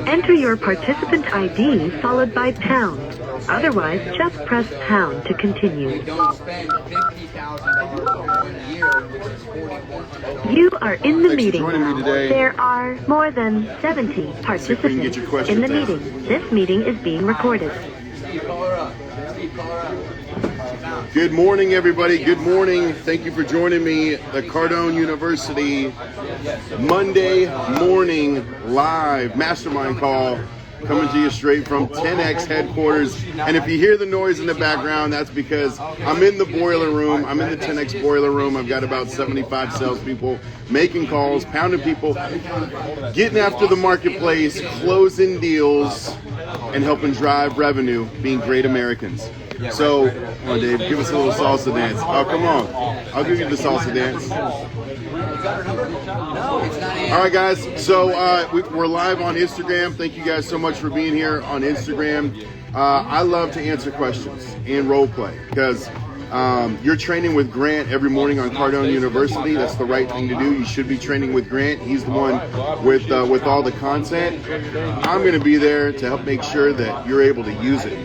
Enter your participant ID followed by pound. Otherwise, just press pound to continue. You are in the meeting. There are more than 70 participants in the meeting. This meeting is being recorded. Good morning, everybody. Good morning. Thank you for joining me at the Cardone University Monday morning live mastermind call, coming to you straight from 10X headquarters. And if you hear the noise in the background, that's because I'm in the boiler room. I'm in the 10X boiler room. I've got about 75 salespeople making calls, pounding people, getting after the marketplace, closing deals, and helping drive revenue, being great Americans. So, come on, Dave, give us a little salsa dance. Oh, come on. I'll give you the salsa dance. All right, guys. So, we're live on Instagram. Thank you guys so much for being here on Instagram. I love to answer questions and role play because you're training with Grant every morning on Cardone University. That's the right thing to do. You should be training with Grant. He's the one with all the content. I'm going to be there to help make sure that you're able to use it.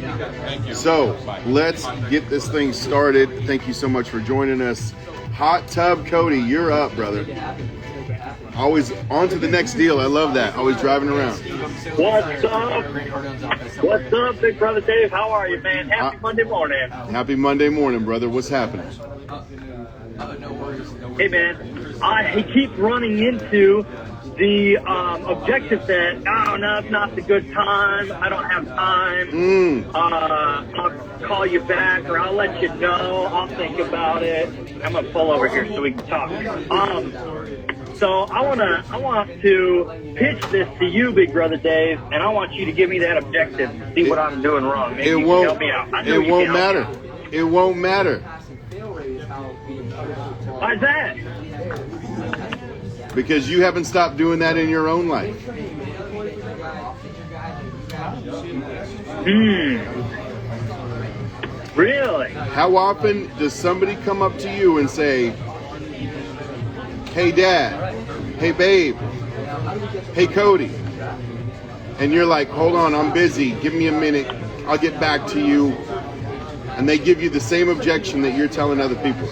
So let's get this thing started. Thank you so much for joining us. Hot Tub Cody, you're up, brother. Always on to the next deal. I love that. Always driving around. What's up? What's up, big brother Dave? How are you, man? Happy Monday morning. Happy Monday morning, brother. What's happening? Hey, man. I keep running into the objective that, oh, no, it's not the good time. I don't have time. I'll call you back, or I'll let you know. I'll think about it. I'm going to pull over here so we can talk. So I want to pitch this to you, big brother Dave, and I want you to give me that objective to see what I'm doing wrong. Maybe you can help me out. It won't matter. It won't matter. Why's that? Because you haven't stopped doing that in your own life. Really? How often does somebody come up to you and say, hey, Dad, hey, babe, hey, Cody, and you're like, hold on, I'm busy, give me a minute, I'll get back to you, and they give you the same objection that you're telling other people?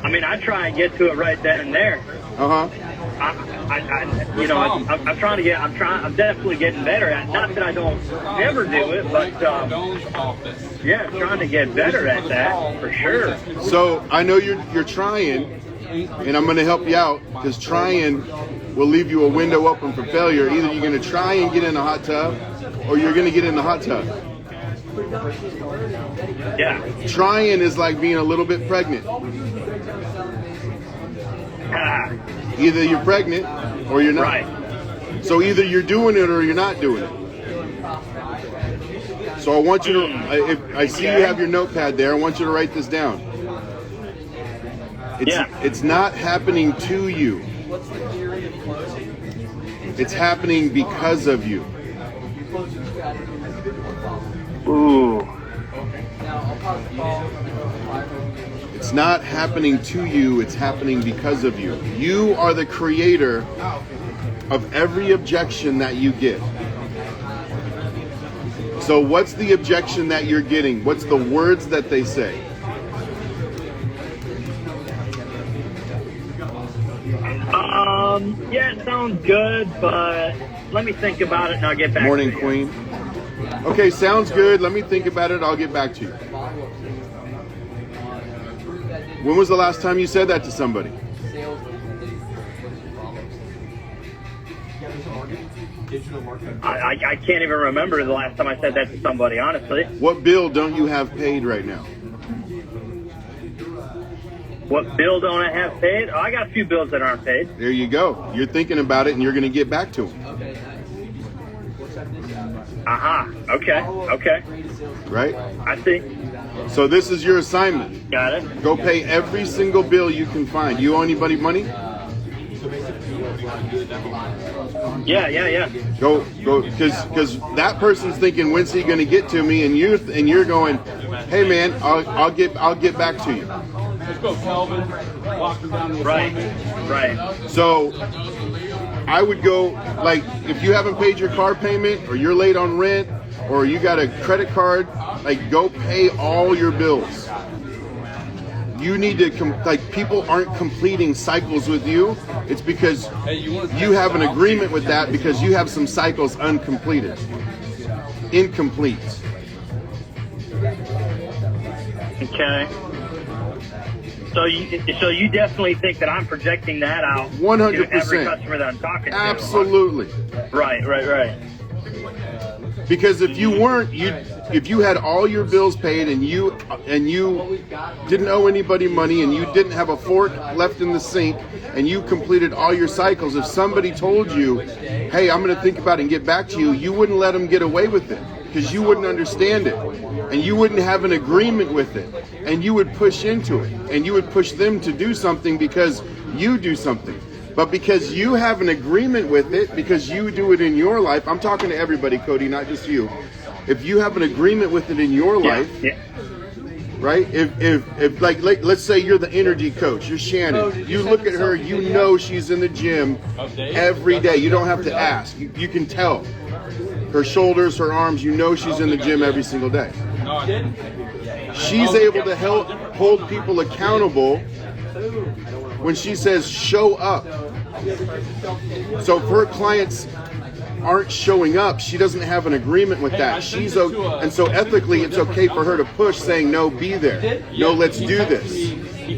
I mean, I try and get to it right then and there. I'm definitely getting better at it. Not that I don't ever do it, but yeah, I'm trying to get better at that for sure. So I know you're trying, and I'm going to help you out because trying will leave you a window open for failure. Either you're going to try and get in the hot tub, or you're going to get in the hot tub. Yeah. Trying is like being a little bit pregnant. Either you're pregnant or you're not. Right. So either you're doing it or you're not doing it. So I want you to, if I see you have your notepad there, I want you to write this down. It's not happening to you. It's happening because of you. Ooh. It's not happening to you, it's happening because of you. You are the creator of every objection that you get. So what's the objection that you're getting? What's the words that they say? Yeah, it sounds good, but let me think about it and I'll get back to you. Morning, Queen. Okay, sounds good. Let me think about it. I'll get back to you. When was the last time you said that to somebody? I can't even remember the last time I said that to somebody, honestly. What bill don't you have paid right now? What bill don't I have paid? Oh, I got a few bills that aren't paid. There you go. You're thinking about it and you're going to get back to them. Okay. Right? I see. So this is your assignment. Got it. Go pay every single bill you can find. You owe anybody money? Yeah. Go, because that person's thinking, when's he going to get to me? And you're going, hey man, I'll get back to you. Let's go, Kelvin. Walking down the Right. So I would go, like, if you haven't paid your car payment, or you're late on rent, or you got a credit card, like, go pay all your bills. You need to, people aren't completing cycles with you. It's because you have an agreement with that because you have some cycles incomplete. Okay. So you definitely think that I'm projecting that out 100%. to every customer that I'm talking to? Absolutely. Right. Because if you weren't, if you had all your bills paid and you didn't owe anybody money and you didn't have a fork left in the sink and you completed all your cycles, if somebody told you, hey, I'm going to think about it and get back to you, you wouldn't let them get away with it because you wouldn't understand it and you wouldn't have an agreement with it and you would push into it and you would push them to do something because you do something. But because you have an agreement with it, because you do it in your life, I'm talking to everybody, Cody, not just you. If you have an agreement with it in your life, right? If like let's say you're the energy coach, you're Shannon. You look at her, you know she's in the gym every day. You don't have to ask. You can tell. Her shoulders, her arms, you know she's in the gym every single day. She's able to hold people accountable when she says show up. So if her clients aren't showing up, she doesn't have an agreement with that. And so ethically it's okay for her to push saying, no, be there. No, let's do this.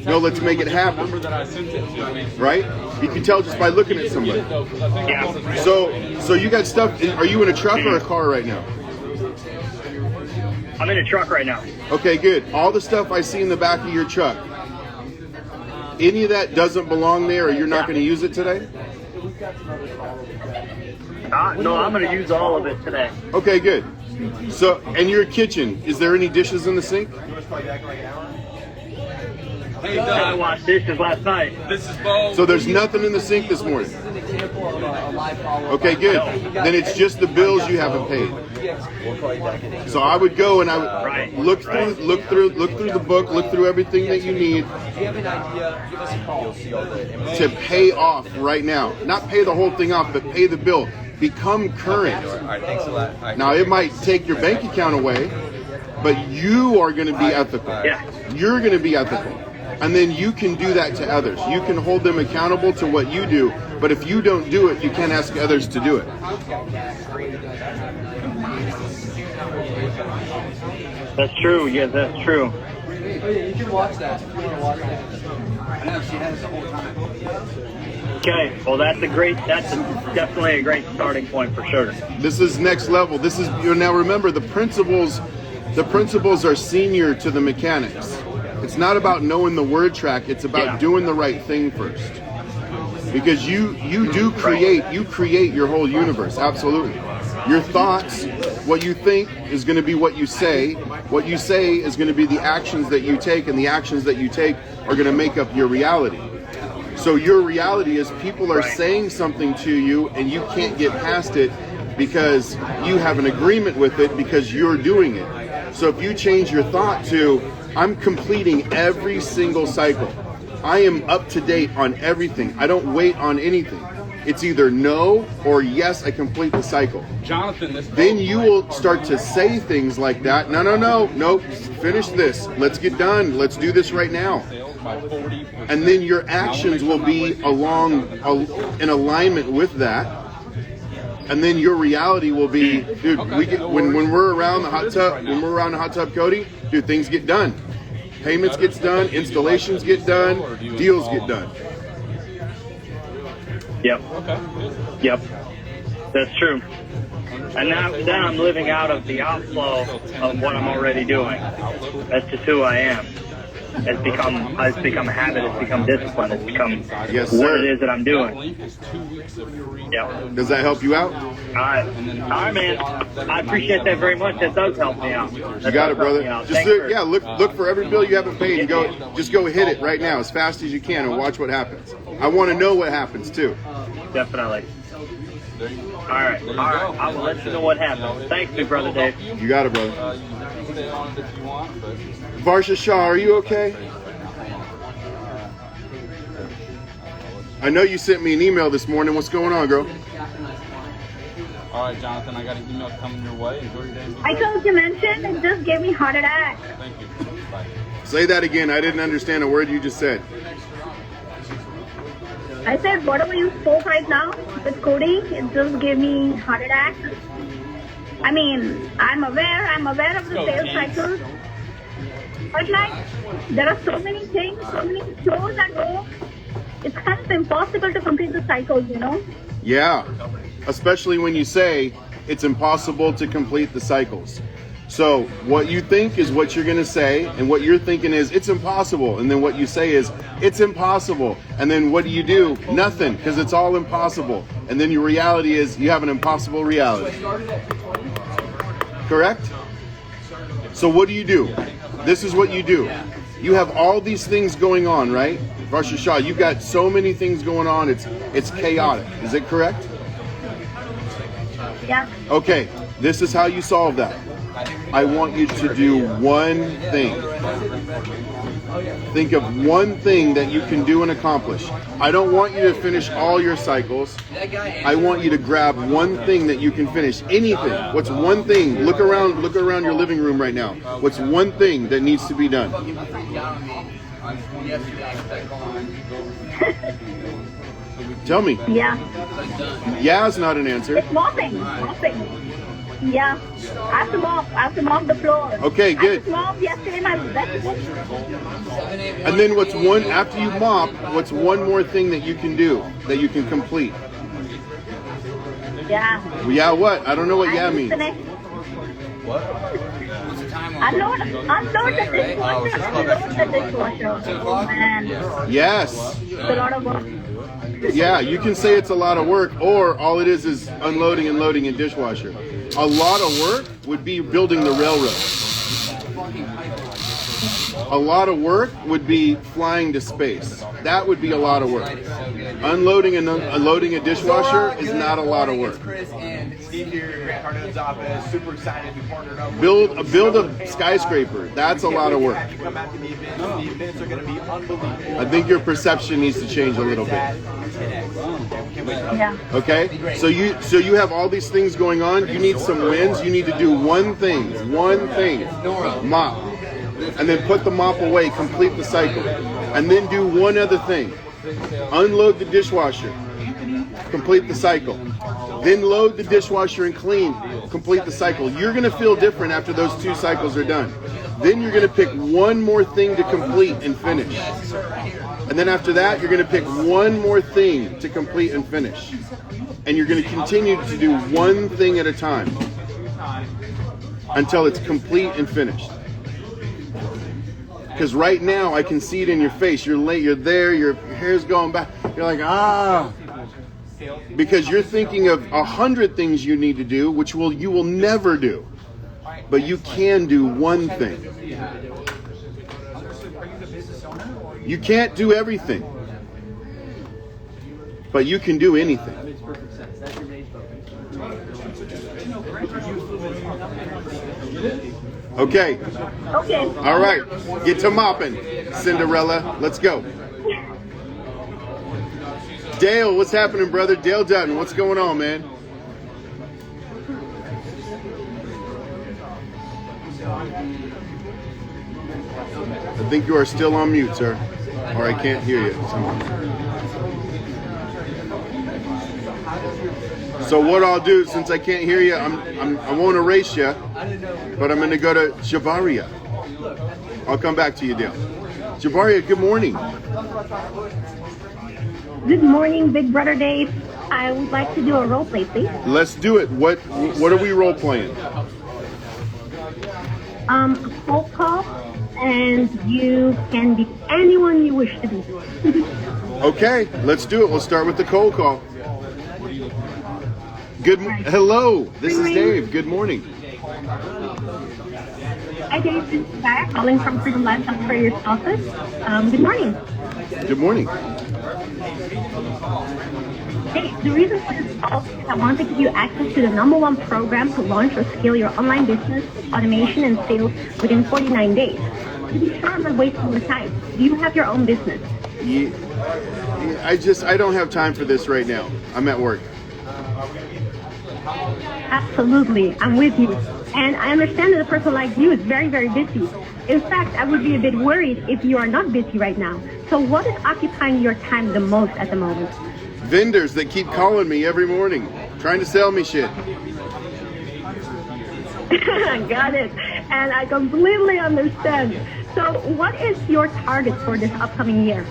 No, let's make it happen. Right? You can tell just by looking at somebody. So you got stuff, are you in a truck or a car right now? I'm in a truck right now. Okay, good. All the stuff I see in the back of your truck, any of that doesn't belong there or you're not going to use it today? No, I'm going to use all of it today. Okay, good. So, and your kitchen, is there any dishes in the sink? I washed dishes last night. So there's nothing in the sink this morning? Okay, good. Then it's just the bills you haven't paid. So I would go and I would look through the book, look through everything that you need to pay off right now. Not pay the whole thing off, but pay the bill. Become current. Now it might take your bank account away, but you are going to be ethical. You're going to be ethical. And then you can do that to others. You can hold them accountable to what you do, but if you don't do it, you can't ask others to do it. That's true. Yeah, that's true. You can watch that if you want to watch that. I know she has the whole time. Okay, well that's definitely a great starting point for sure. This is next level. This is, now remember, the principles are senior to the mechanics. It's not about knowing the word track, it's about doing the right thing first. Because you create your whole universe, absolutely. Your thoughts, what you think is going to be what you say. What you say is going to be the actions that you take, and the actions that you take are going to make up your reality. So your reality is people are saying something to you and you can't get past it because you have an agreement with it because you're doing it. So if you change your thought to, I'm completing every single cycle. I am up to date on everything. I don't wait on anything. It's either no or yes, I complete the cycle. Then you will start to say things like that. No, finish this. Let's get done. Let's do this right now. And then your actions will be in alignment with that. And then your reality will be, dude, when we're around the hot tub, Cody, dude, things get done. Payments gets done, installations get done, deals get done. Yep. That's true. And now I'm living out of the outflow of what I'm already doing. That's just who I am. It's become a habit. It's become discipline. It's become what it is that I'm doing. Yeah. Does that help you out? All right, man. I appreciate that very much. That does help me out. You got it, brother. Just look for every bill you haven't paid and go hit it right now as fast as you can and watch what happens. I want to know what happens too. Definitely. All right. I will let you know what happens. Thanks, big brother Dave. You got it, brother. Varsha Shaw, are you okay? I know you sent me an email this morning. What's going on, girl? All right, Jonathan, I got an email coming your way. Enjoy your day. I told you mention it just gave me heart attack. Thank you. Bye. Say that again. I didn't understand a word you just said. I said whatever you spoke right now with coding, it just gave me heart attack. I mean, I'm aware of the sales cycle. But like, there are so many things, so many flows that go. It's kind of impossible to complete the cycles, you know? Yeah, especially when you say it's impossible to complete the cycles. So what you think is what you're going to say, and what you're thinking is it's impossible, and then what you say is it's impossible, and then what do? Nothing, because it's all impossible. And then your reality is you have an impossible reality. Correct? So what do? This is what you do. You have all these things going on, right? Varsha Shah, you've got so many things going on, it's chaotic. Is it correct? Yeah. Okay, this is how you solve that. I want you to do one thing. Think of one thing that you can do and accomplish. I don't want you to finish all your cycles. I want you to grab one thing that you can finish. Anything. What's one thing? Look around your living room right now. What's one thing that needs to be done? Tell me. Yeah. Yeah is not an answer. It's mopping. Yeah. I have to mop the floor. Okay, good. I mopped yesterday my vegetables. And then after you mop, what's one more thing that you can do, that you can complete? Yeah. Yeah, what? I don't know what yeah means. Unload the dishwasher. Oh, man. Yes. It's a lot of work. Yeah, you can say it's a lot of work, or all it is unloading and loading a dishwasher. A lot of work would be building the railroad. A lot of work would be flying to space. That would be a lot of work. Unloading and unloading a dishwasher is not a lot of work. Chris and Steve here at Grant Cardone's office. Super excited to be partnered up. Build a skyscraper. That's a lot of work. Come out to the events. The events are going to be unbelievable. I think your perception needs to change a little bit. Yeah. Okay? So you have all these things going on. You need some wins. You need to do one thing. Mop. And then put the mop away, complete the cycle. And then do one other thing. Unload the dishwasher. Complete the cycle. Then load the dishwasher and clean. Complete the cycle. You're going to feel different after those 2 cycles are done. Then you're going to pick one more thing to complete and finish. And then after that, you're going to pick one more thing to complete and finish. And you're going to continue to do one thing at a time until it's complete and finished. Because right now, I can see it in your face. You're late, you're there, your hair's going back. You're like, because you're thinking of 100 things you need to do, which you will never do. But you can do one thing. You can't do everything. But you can do anything. Okay. All right. Get to mopping, Cinderella. Let's go. Dale, what's happening, brother? Dale Dutton, what's going on, man? I think you are still on mute, sir. Or I can't hear you. So what I'll do, since I can't hear you, I won't erase you, but I'm going to go to Jabaria. I'll come back to you, Dale. Jabaria, good morning. Good morning, Big Brother Dave. I would like to do a role play, please. Let's do it. What are we role playing? A cold call, and you can be anyone you wish to be. Okay, let's do it. We'll start with the cold call. Hello, this is Dave. Good morning. Hi, Dave. This is Sarah calling from Freedom Lifestyle Careers office. Good morning. Good morning. Hey, the reason for this call is I want to give you access to the #1 program to launch or scale your online business, automation, and sales within 49 days. To be sure I'm not wasting your time, do you have your own business? I don't have time for this right now. I'm at work. Absolutely, I'm with you. And I understand that a person like you is very, very busy. In fact, I would be a bit worried if you are not busy right now. So what is occupying your time the most at the moment? Vendors that keep calling me every morning, trying to sell me shit. Got it. And I completely understand. So what is your target for this upcoming year?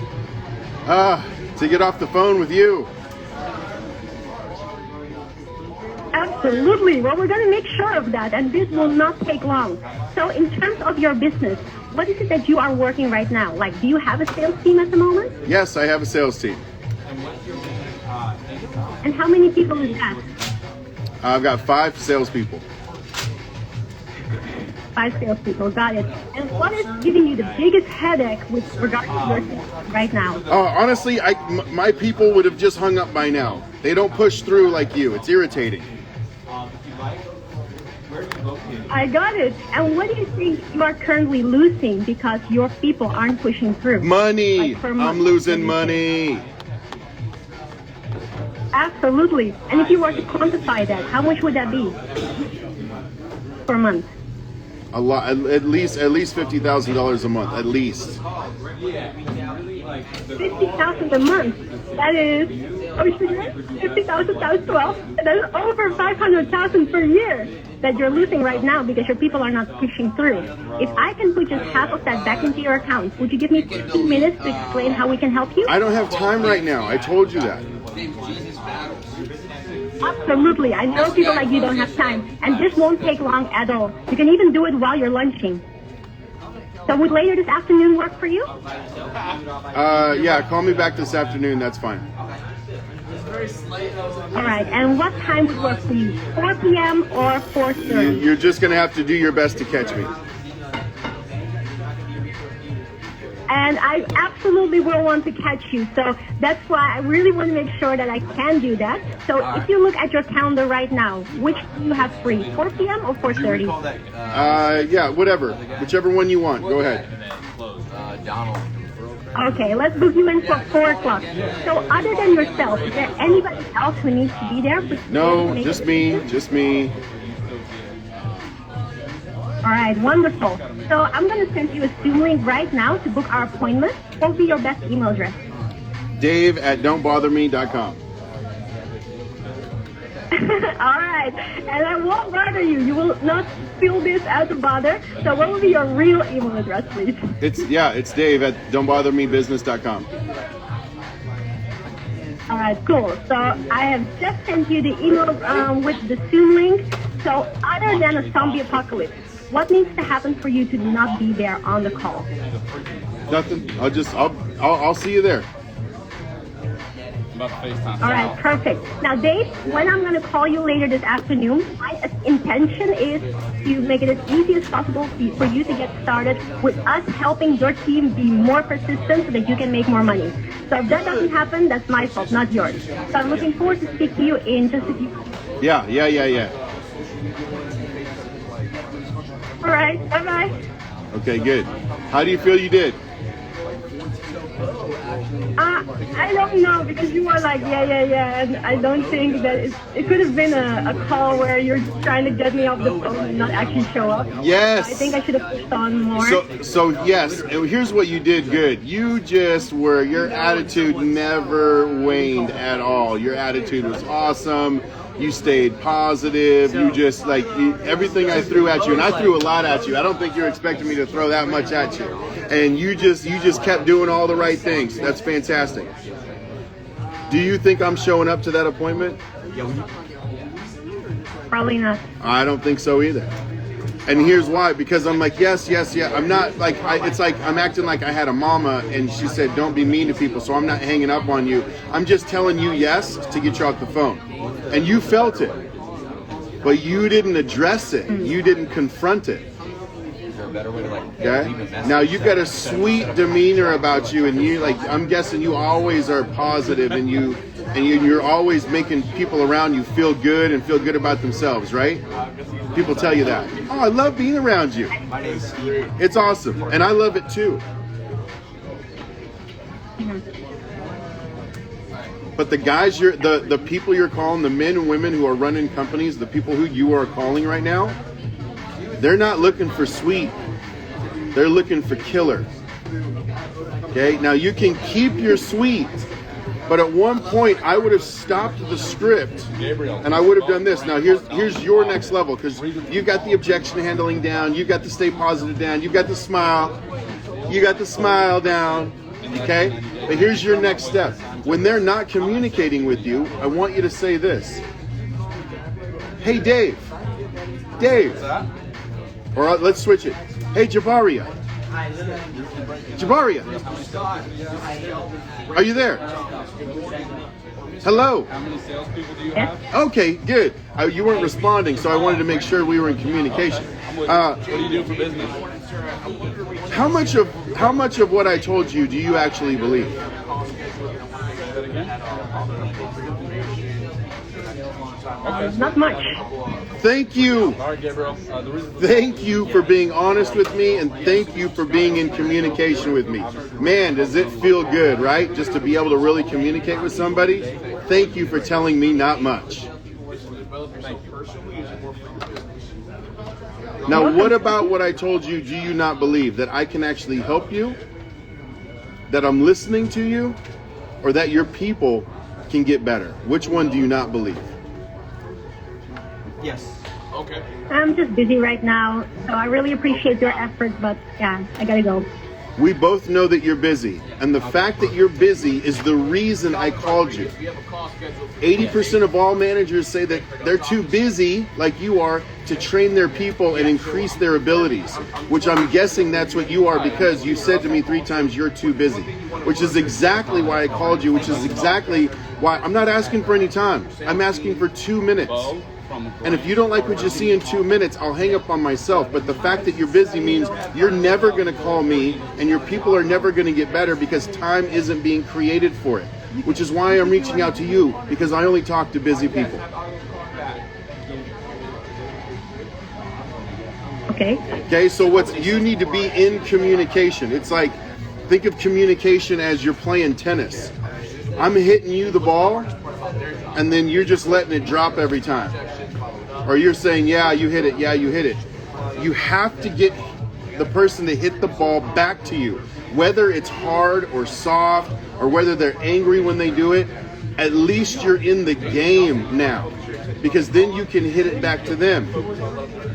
To get off the phone with you. Absolutely. Well, we're going to make sure of that, and this will not take long. So in terms of your business, what is it that you are working right now? Like, do you have a sales team at the moment? Yes, I have a sales team. And how many people is that? I've got 5 salespeople. 5 salespeople, got it. And what is giving you the biggest headache with regard to your sales right now? Honestly, my people would have just hung up by now. They don't push through like you. It's irritating. I got it. And what do you think you are currently losing because your people aren't pushing through? Money. Like per month? I'm losing money. Absolutely. And if you were to quantify that, how much would that be per month? A lot, at least $50,000 a month, at least. $50,000 a month. That is, $50,000 times 12. That is over $500,000 per year that you're losing right now because your people are not pushing through. If I can put just half of that back into your account, would you give me 15 minutes to explain how we can help you? I don't have time right now. I told you that. Absolutely. I know people like you don't have time, and this won't take long at all. You can even do it while you're lunching. So would later this afternoon work for you? Yeah, call me back this afternoon. That's fine. All right. And what time would work for you? 4 p.m. or 4:30? You're just going to have to do your best to catch me. And I absolutely will want to catch you. So that's why I really want to make sure that I can do that. So if you look at your calendar right now, which do you have free? 4 p.m. or 4:30? Yeah, whatever. Whichever one you want. Go ahead. Okay, let's book you in for 4 o'clock. So other than yourself, is there anybody else who needs to be there? No, just me. Just me. All right, wonderful. So I'm going to send you a Zoom link right now to book our appointment. What will be your best email address? Dave@don'tbotherme.com. All right, and I won't bother you. You will not feel this as a bother. So what will be your real email address, please? It's Dave@don'tbothermebusiness.com. All right, cool. So I have just sent you the email with the Zoom link. So other than a zombie apocalypse, what needs to happen for you to not be there on the call? Nothing. I'll see you there. About the FaceTime. All right, perfect. Now, Dave, when I'm going to call you later this afternoon, my intention is to make it as easy as possible for you to get started with us helping your team be more persistent so that you can make more money. So if that doesn't happen, that's my fault, not yours. So I'm looking forward to speak to you in just a few minutes. Yeah. All right, bye-bye. Okay, good. How do you feel you did? I don't know, because you were like, yeah, and I don't think that it could have been a call where you're trying to get me off the phone and not actually show up. Yes. I think I should have pushed on more. So yes, and here's what you did good. You just your attitude never waned at all. Your attitude was awesome. You stayed positive. You just everything I threw at you, and I threw a lot at you. I don't think you're expecting me to throw that much at you. And you just kept doing all the right things. That's fantastic. Do you think I'm showing up to that appointment? Probably not. I don't think so either. And here's why, because I'm like, yes. I'm not it's like I'm acting like I had a mama and she said, don't be mean to people. So I'm not hanging up on you. I'm just telling you yes to get you off the phone. And you felt it, but you didn't address it. You didn't confront it. Okay? Now you've got a sweet demeanor about you, and I'm guessing you always are positive, and you're always making people around you feel good and feel good about themselves, right? People tell you that. Oh, I love being around you. It's awesome, and I love it too. But the guys the people you're calling, the men and women who are running companies, the people who you are calling right now, they're not looking for sweet. They're looking for killer. Okay? Now you can keep your sweet, but at one point I would have stopped the script and I would have done this. Now here's your next level, because you've got the objection handling down, you've got the stay positive down, you've got the smile. You got the smile down. Okay? But here's your next step. When they're not communicating with you, I want you to say this. Hey, Dave. Dave. Or let's switch it. Hey, Jabaria. Jabaria. Are you there? Hello. How many salespeople do you have? Okay, good. You weren't responding, so I wanted to make sure we were in communication. What do you do for business? How much of what I told you do you actually believe? Not much. Thank you. All right, Gabriel. Thank you for being honest with me, and thank you for being in communication with me. Man, does it feel good, right? Just to be able to really communicate with somebody. Thank you for telling me not much. Now, what about what I told you do you not believe? That I can actually help you? That I'm listening to you? Or that your people can get better? Which one do you not believe? Yes. Okay. I'm just busy right now, so I really appreciate your effort, but yeah, I gotta go. We both know that you're busy, and the fact that you're busy is the reason I called you. 80% of all managers say that they're too busy, like you are, to train their people and increase their abilities, which I'm guessing that's what you are, because you said to me 3 times you're too busy, which is exactly why I called you, which is exactly why I'm not asking for any time. I'm asking for 2 minutes. And if you don't like what you see in 2 minutes, I'll hang up on myself. But the fact that you're busy means you're never going to call me, and your people are never going to get better because time isn't being created for it, which is why I'm reaching out to you, because I only talk to busy people. Okay, so you need to be in communication. It's like, think of communication as you're playing tennis. I'm hitting you the ball, and then you're just letting it drop every time. Or you're saying, yeah, you hit it, yeah, you hit it. You have to get the person to hit the ball back to you. Whether it's hard or soft, or whether they're angry when they do it, at least you're in the game now. Because then you can hit it back to them.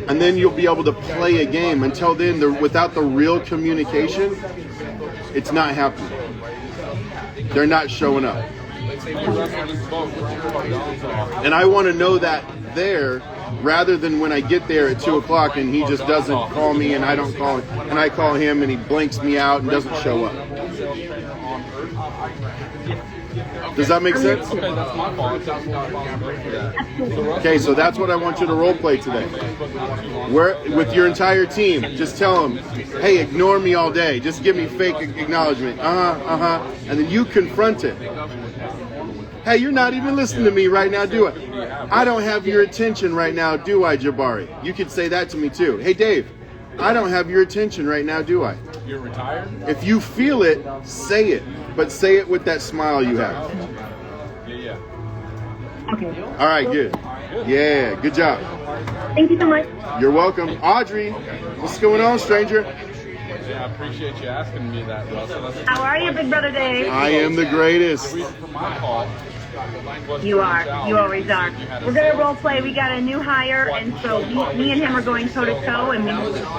And then you'll be able to play a game. Until then, without the real communication, it's not happening. They're not showing up. And I want to know that there, rather than when I get there at 2 o'clock and he just doesn't call me and I don't call him, and I call him and he blanks me out and doesn't show up. Does that make sense? Okay, that's my fault. Okay, so that's what I want you to role play today. With your entire team, just tell them, hey, ignore me all day. Just give me fake acknowledgement. And then you confront it. Hey, you're not even listening to me right now, do I? I don't have your attention right now, do I, Jabari? You could say that to me too. Hey, Dave, I don't have your attention right now, do I? You're retired? If you feel it, say it. But say it with that smile you have. Yeah. Okay. All right, good. Yeah, good job. Thank you so much. You're welcome. Audrey, what's going on, stranger? Yeah, I appreciate you asking me that, Russell. How are you, Big Brother Dave? I am the greatest. The reason for my call. You are. You always are. We're going to role play. We got a new hire, and so me and him are going toe-to-toe, and we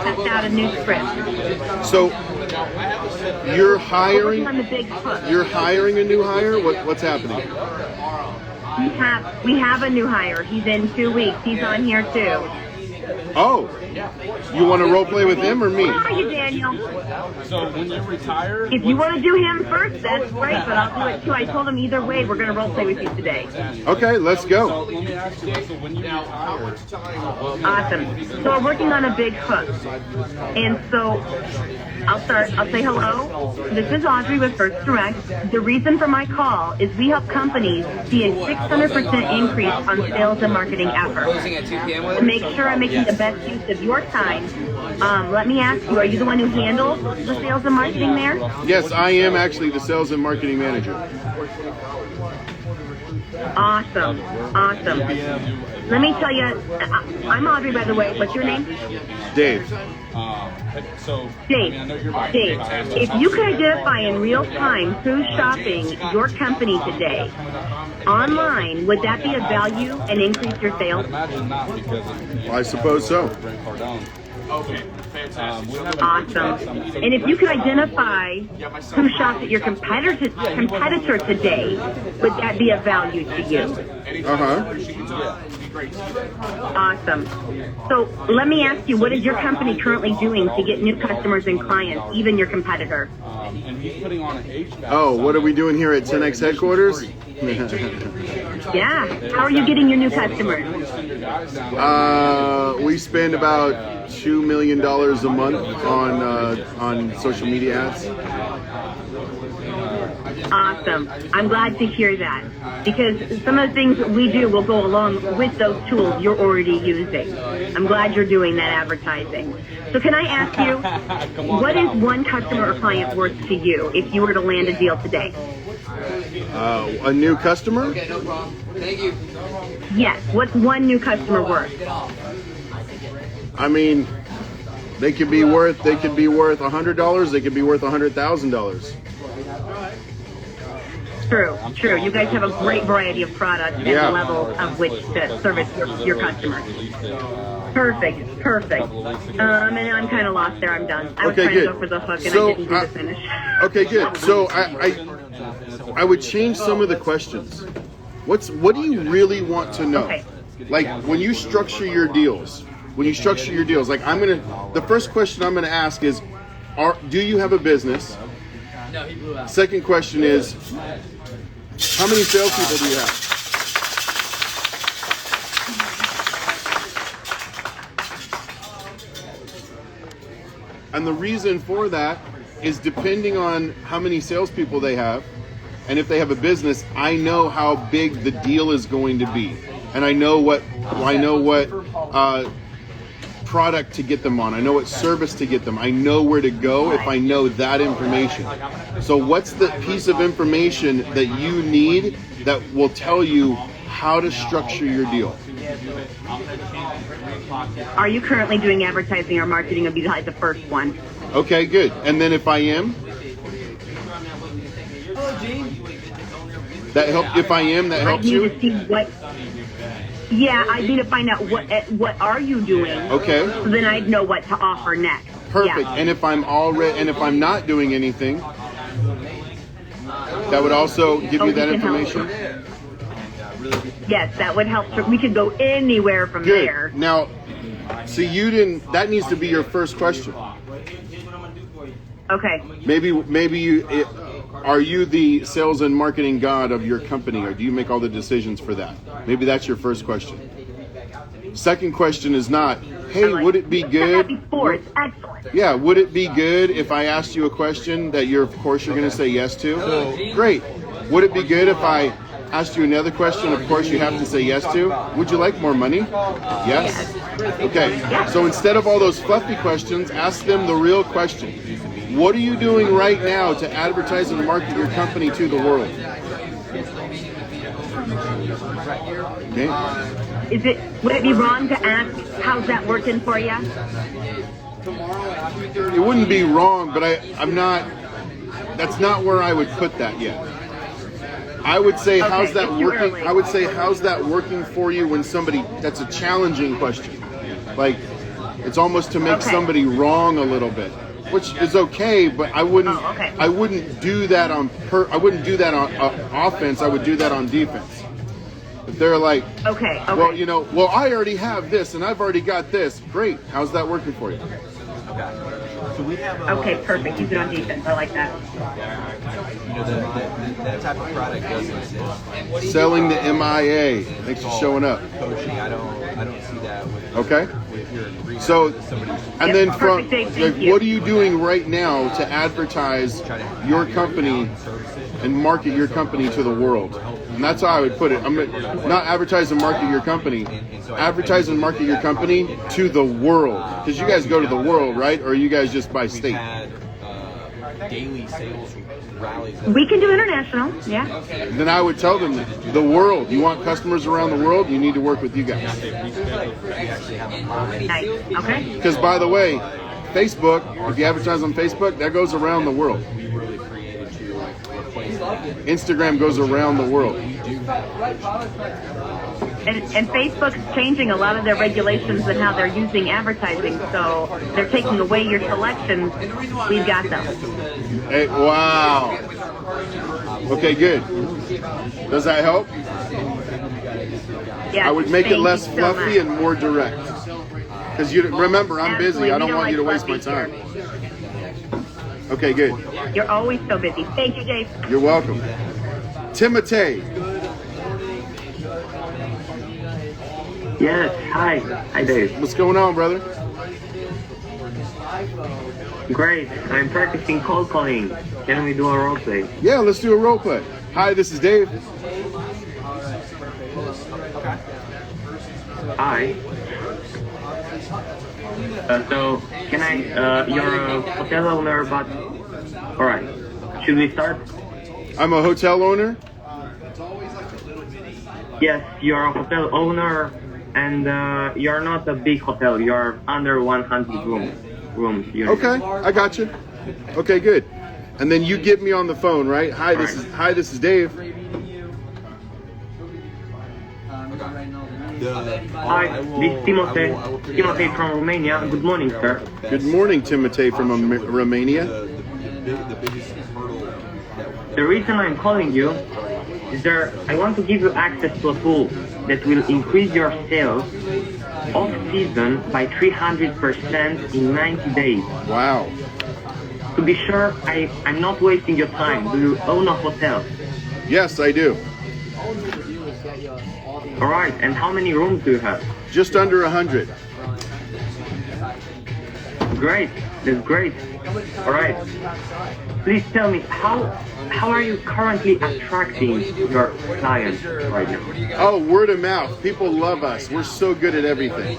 test out a new script. So you're hiring? On the big hook. You're hiring a new hire? What's happening? We have a new hire. He's in 2 weeks. He's on here too. Oh, you want to role play with him or me? How are you, Daniel? So when you retire, If you want to do him first, that's great, but I'll do it too. I told him either way, we're going to role play with you today. Okay, let's so go. let me ask you this: so when you retire, Awesome. So we're working on a big hook. And so I'll say hello. This is Audrey with First Direct. The reason for my call is we help companies see a 600% increase on sales and marketing efforts. Closing at 2 p.m. with To make sure I'm making the best use of your time Let me ask you, are you the one who handles the sales and marketing there? Yes, I am actually the sales and marketing manager. Awesome. Awesome. Let me tell you, I'm Audrey, by the way. What's your name? Dave. Dave, if you could identify in real time who's shopping your company today online, would that be of value and increase your sales? I suppose so. Awesome. And if you could identify who shopped at your competitor today, would that be of value to you? Awesome. So let me ask you, what is your company currently doing to get new customers and clients, even your competitor? Oh, what are we doing here at 10X headquarters? Yeah. How are you getting your new customers? We spend about $2 million a month on social media ads. Awesome. I'm glad to hear that, because some of the things we do will go along with those tools you're already using. I'm glad you're doing that advertising. So can I ask you, what is one customer or client worth to you if you were to land a deal today? A new customer? Yes. What's one new customer worth? I mean, they could be worth $100. They could be worth $100,000. True. You guys have a great variety of products and levels of which to service your customers. Perfect. And I'm kind of lost there. I'm done. I was trying to go for the hook and I didn't do the finish. Okay, good. So I would change some of the questions. What do you really want to know? Okay. Like when you structure your deals, like the first question I'm gonna ask is, do you have a business? No, he blew out. Second question is, how many salespeople do you have? And the reason for that is depending on how many salespeople they have, and if they have a business, I know how big the deal is going to be, and I know what product to get them on. I know what service to get them. I know where to go if I know that information. So what's the piece of information that you need that will tell you how to structure your deal? Are you currently doing advertising or marketing? Would be like the first one. Okay, good. And then if I am? That help. If I am, that helps you? I need to see what... Yeah, I need to find out what are you doing. Okay. So then I'd know what to offer next. Perfect. Yeah. And if I'm not doing anything, that would also give you that information. Yes, that would help. We could go anywhere from Good. there. Now, see, that needs to be your first question. Okay. Are you the sales and marketing god of your company, or do you make all the decisions for that? Maybe that's your first question. Second question is not, hey, would it be good? Excellent. Yeah, would it be good if I asked you a question that of course you're going to say yes to? Great. Would it be good if I asked you another question, of course you have to say yes to? Would you like more money? Yes? Okay, so instead of all those fluffy questions, ask them the real question. What are you doing right now to advertise and market your company to the world? Okay. Would it be wrong to ask, how's that working for you? It wouldn't be wrong, but that's not where I would put that yet. I would say, how's that working? I would say, how's that working for you when that's a challenging question. Like, it's almost to make somebody wrong a little bit, which is okay, but I wouldn't do that on offense. I would do that on defense. If they're like, well, I already have this and I've already got this. Great. How's that working for you? So we have perfect. Use it on defense. I like that. That type of product doesn't exist. Selling the MIA. Thanks for showing up. Coaching, I don't see that with your research. So, and then what are you doing right now to advertise your company and market your company to the world? And that's how I would put it. I'm not advertise and market your company. Advertise and market your company to the world. Because you guys go to the world, right? Or you guys just by state? Daily sales rallies. We can do international, yeah. Then I would tell them the world. You want customers around the world? You need to work with you guys. Nice. Okay. Because by the way, Facebook, if you advertise on Facebook, that goes around the world. Instagram goes around the world. And Facebook's changing a lot of their regulations and how they're using advertising, so they're taking away your selections. We've got them. Hey, wow. Okay, good. Does that help? Yeah, I would make it thank less you so fluffy much. and more direct. Because you remember, I'm busy. Absolutely. I don't We want you to like waste my fluffy time. Okay, good. You're always so busy. Thank you, Dave. You're welcome. Timotei. Yes, hi. Hi, Dave. What's going on, brother? Great. I'm practicing cold calling. Can we do a role play? Yeah, let's do a role play. Hi, this is Dave. Hi. So, can I, you're a hotel owner, but... Alright. Should we start? I'm a hotel owner. Yes, you're a hotel owner, and you're not a big hotel. You're under 100 rooms. Okay, I got you. Okay, good. And then you get me on the phone, right? Hi, this is Dave. Hi, this is Timotei from Romania. Good morning, sir. Good morning, Timotei from Romania. The reason I'm calling you is I want to give you access to a tool that will increase your sales off-season by 300% in 90 days. Wow. To be sure, I'm not wasting your time. Do you own a hotel? Yes, I do. All right, and how many rooms do you have? Just under 100. Great, that's great. All right. Please tell me, how are you currently attracting your clients right now? Oh, word of mouth. People love us. We're so good at everything.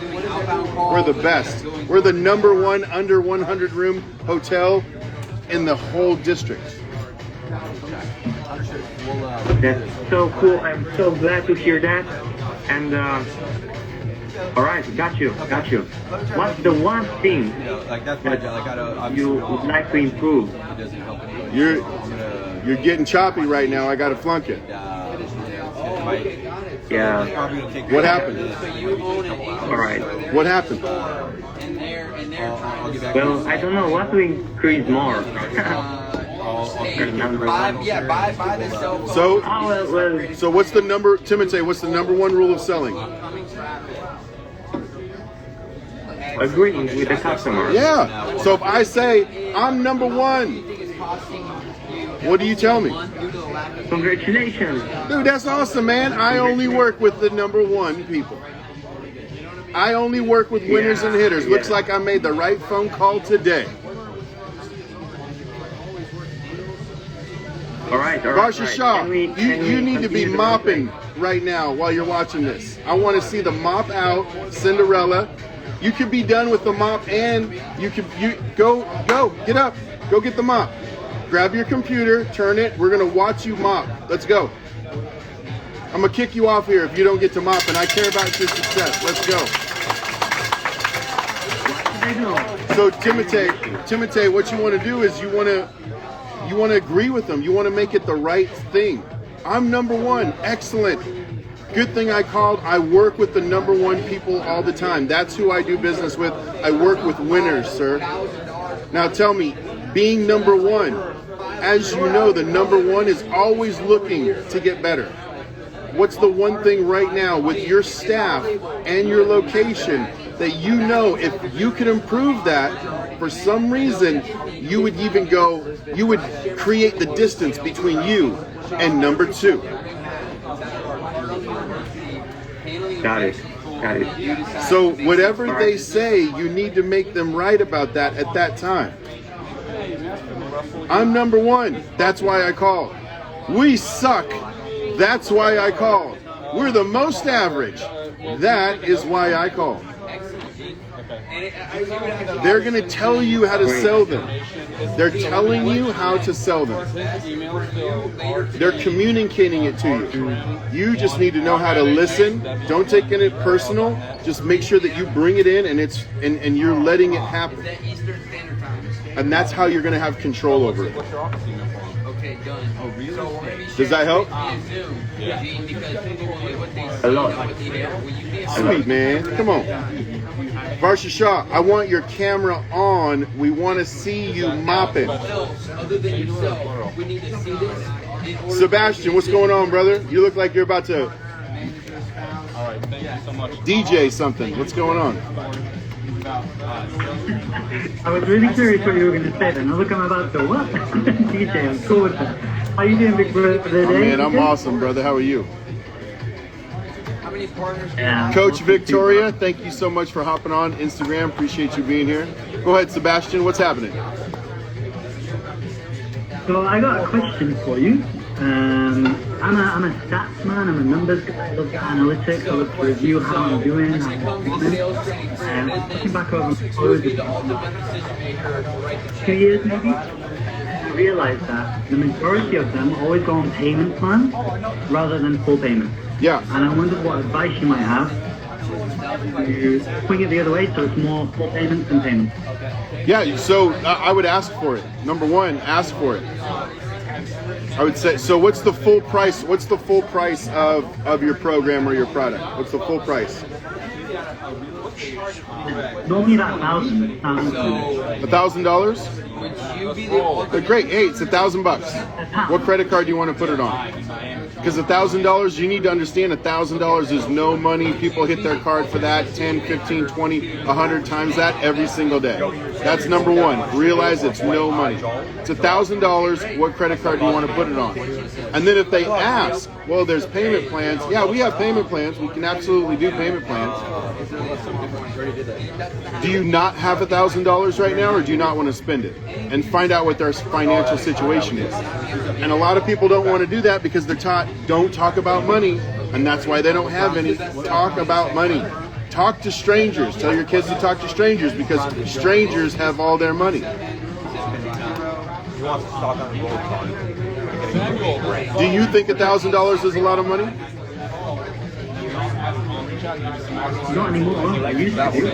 We're the best. We're the #1 under 100 room hotel in the whole district. That's so cool. I'm so glad to hear that. And all right, got you. What's the one thing that you would like to improve? You're getting choppy right now. I gotta flunk it. Yeah. What happened? All right. What happened? Well, I don't know what to increase more. Buy this cell phone. So what's the number, Timotei? What's the #1 rule of selling? Agreeing with the customer. Yeah. So if I say I'm #1, what do you tell me? Congratulations. Dude, that's awesome, man. I only work with the #1 people. I only work with winners and hitters. Looks like I made the right phone call today. All right. Varsha Shaw, you need to be mopping right now while you're watching this. I want to see the mop out, Cinderella. You could be done with the mop, and you go get up, go get the mop. Grab your computer, turn it. We're gonna watch you mop. Let's go. I'm gonna kick you off here if you don't get to mop, and I care about your success. Let's go. So Timotei, what you want to do is you want to agree with them. You want to make it the right thing. I'm #1. Excellent. Good thing I called. I work with the #1 people all the time. That's who I do business with. I work with winners, sir. Now tell me, being #1, as you know, the #1 is always looking to get better. What's the one thing right now with your staff and your location that you know if you could improve that for some reason, you would create the distance between you and #2. Got it. So whatever they say, you need to make them right about that at that time. I'm #1. That's why I called. We suck. That's why I called. We're the most average. That is why I called. They're going to tell you how to sell them. They're telling you how to sell them. They're communicating it to you. You just need to know how to listen. Don't take it personal. Just make sure that you bring it in and you're letting it happen. And that's how you're going to have control over it. Okay, done. Does that help? A lot. Sweet, man. Come on. Varsha Shaw, I want your camera on. We want to see you mopping. Other than yourself, we need to see this. Sebastian, what's going on, brother? You look like you're about to All right, thank you so much. DJ something. What's going on? I was really curious what you were going to say then. I look, I'm about to what? DJ, I'm cool with that. How you doing, big brother, today? Oh, man, I'm awesome, brother. How are you? How many partners? Yeah. Coach Victoria, thank you so much for hopping on Instagram. Appreciate you being here. Go ahead, Sebastian. What's happening? So I got a question for you. I'm a stats man, I'm a numbers guy, I look at analytics, I look to review how I'm doing, how I'm performing. Looking back over 2 years maybe, I realized that the majority of them always go on payment plans rather than full payment. Yeah. And I wondered what advice you might have to swing it the other way so it's more full payments than payments. Yeah, so I would ask for it. Number one, ask for it. I would say, so what's the full price? What's the full price of your program or your product? What's the full price? Normally that $1,000. $1,000? Great. Hey, it's $1,000. What credit card do you want to put it on? Because $1,000, you need to understand $1,000 is no money. People hit their card for that 10, 15, 20, 100 times that every single day. That's number one. Realize it's no money. It's $1,000. What credit card do you want to put it on? And then if they ask, well, there's payment plans. Yeah, we have payment plans. We can absolutely do payment plans. Do you not have $1,000 right now, or do you not want to spend it? And find out what their financial situation is. And a lot of people don't want to do that because they're taught, don't talk about money, and that's why they don't have any. Talk about money. Talk to strangers. Tell your kids to talk to strangers because strangers have all their money. Do you think $1,000 is a lot of money? Not anymore. I used to do.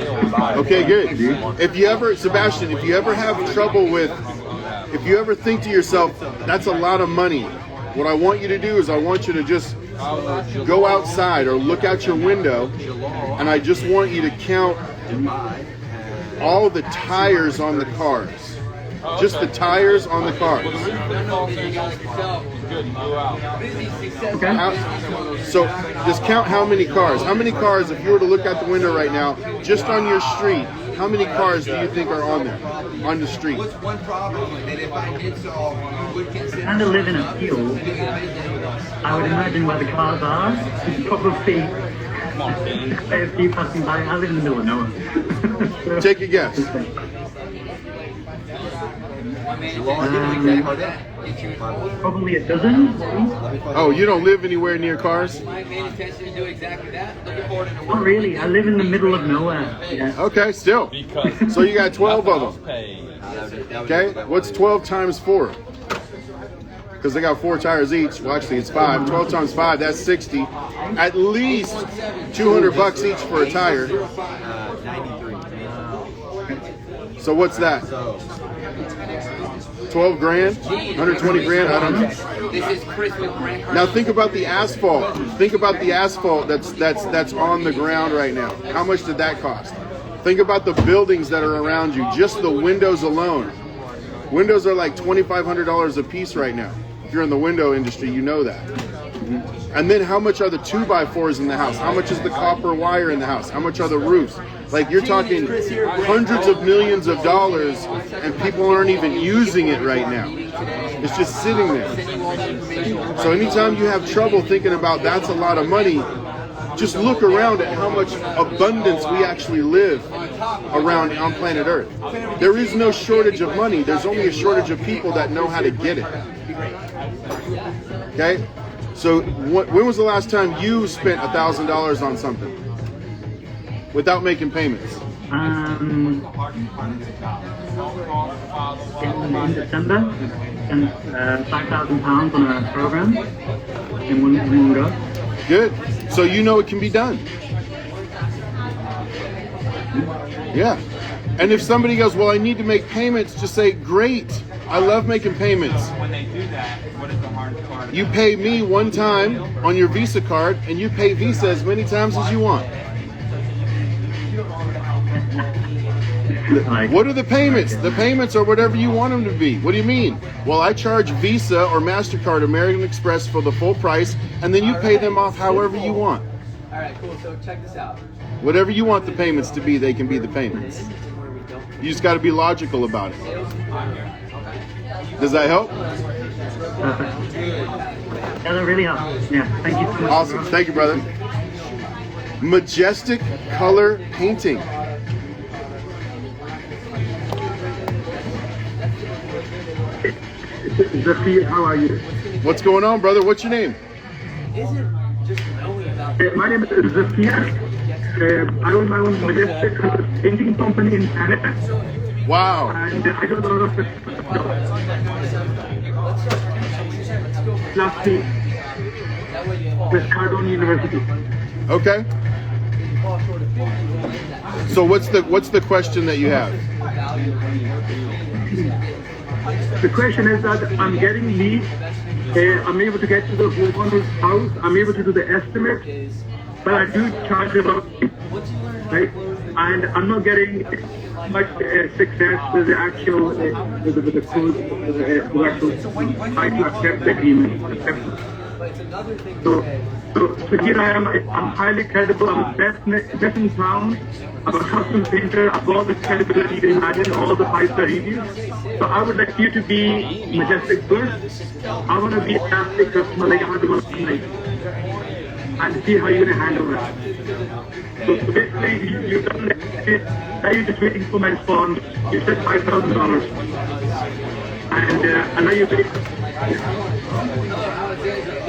Okay, good. If you ever, Sebastian, if you ever have trouble with, if you ever think to yourself, that's a lot of money, what I want you to do is I want you to just go outside or look out your window, and I just want you to count all the tires on the cars. Just the tires on the cars. So just count how many cars. How many cars, if you were to look out the window right now, just on your street, how many cars do you think are on there, on the street? What's one problem that if I did solve, you would consider? I kind of live in a field. I would imagine where the cars are. It's probably a few passing by. I live in the middle of nowhere. Take a guess. Probably a dozen. Oh, you don't live anywhere near cars? Not really. I live in the middle of nowhere. Yeah. Okay, still. So you got 12 of them. Okay, what's 12 times 4? Because they got 4 tires each. Well, actually, it's 5. 12 times 5, that's 60. At least $200 each for a tire. So what's that? 12 grand? 120 grand? I don't know. Now think about the asphalt. Think about the asphalt that's on the ground right now. How much did that cost? Think about the buildings that are around you. Just the windows alone. Windows are like $2,500 a piece right now. If you're in the window industry, you know that. And then how much are the 2x4s in the house? How much is the copper wire in the house? How much are the roofs? Like, you're talking hundreds of millions of dollars, and people aren't even using it right now. It's just sitting there. So anytime you have trouble thinking about that's a lot of money, just look around at how much abundance we actually live around on planet Earth. There is no shortage of money. There's only a shortage of people that know how to get it. Okay? So when was the last time you spent $1,000 on something without making payments? In December, and £5,000 on a program in one go. Good. So you know it can be done. Yeah. And if somebody goes, well, I need to make payments, just say, great. I love making payments. When they do that, what is the hard part? You pay me one time on your Visa card, and you pay Visa as many times as you want. What are the payments? The payments are whatever you want them to be. What do you mean? Well, I charge Visa or MasterCard, American Express for the full price, and then you pay them off however you want. All right, cool. So check this out. Whatever you want the payments to be, they can be the payments. You just got to be logical about it. Does that help? Yeah, that really helps. Yeah, thank you so much. Awesome. Thank you, brother. Majestic color painting. Zafi, how are you? What's going on, brother? What's your name? My name is Zafi. I own my own majestic painting company in Canada. Wow. And I do a lot of last week with Cardone University. Okay. So what's the question that you have? The question is that I'm getting leads. I'm able to get to the homeowner's house. I'm able to do the estimate, but I do charge about, right? And I'm not getting much success with the actual with the code, the actual I to accept the agreement. So here I am. I'm highly credible. I'm best in town. I'm a custom painter. I've all the credibility you can imagine, all the 5-star reviews. So I would like you to be majestic first. I want to be a fantastic customer like I had one tonight. And see how you're going to handle it. So basically, you've done it. Now you're just waiting for my response. You said $5,000. And now you're waiting.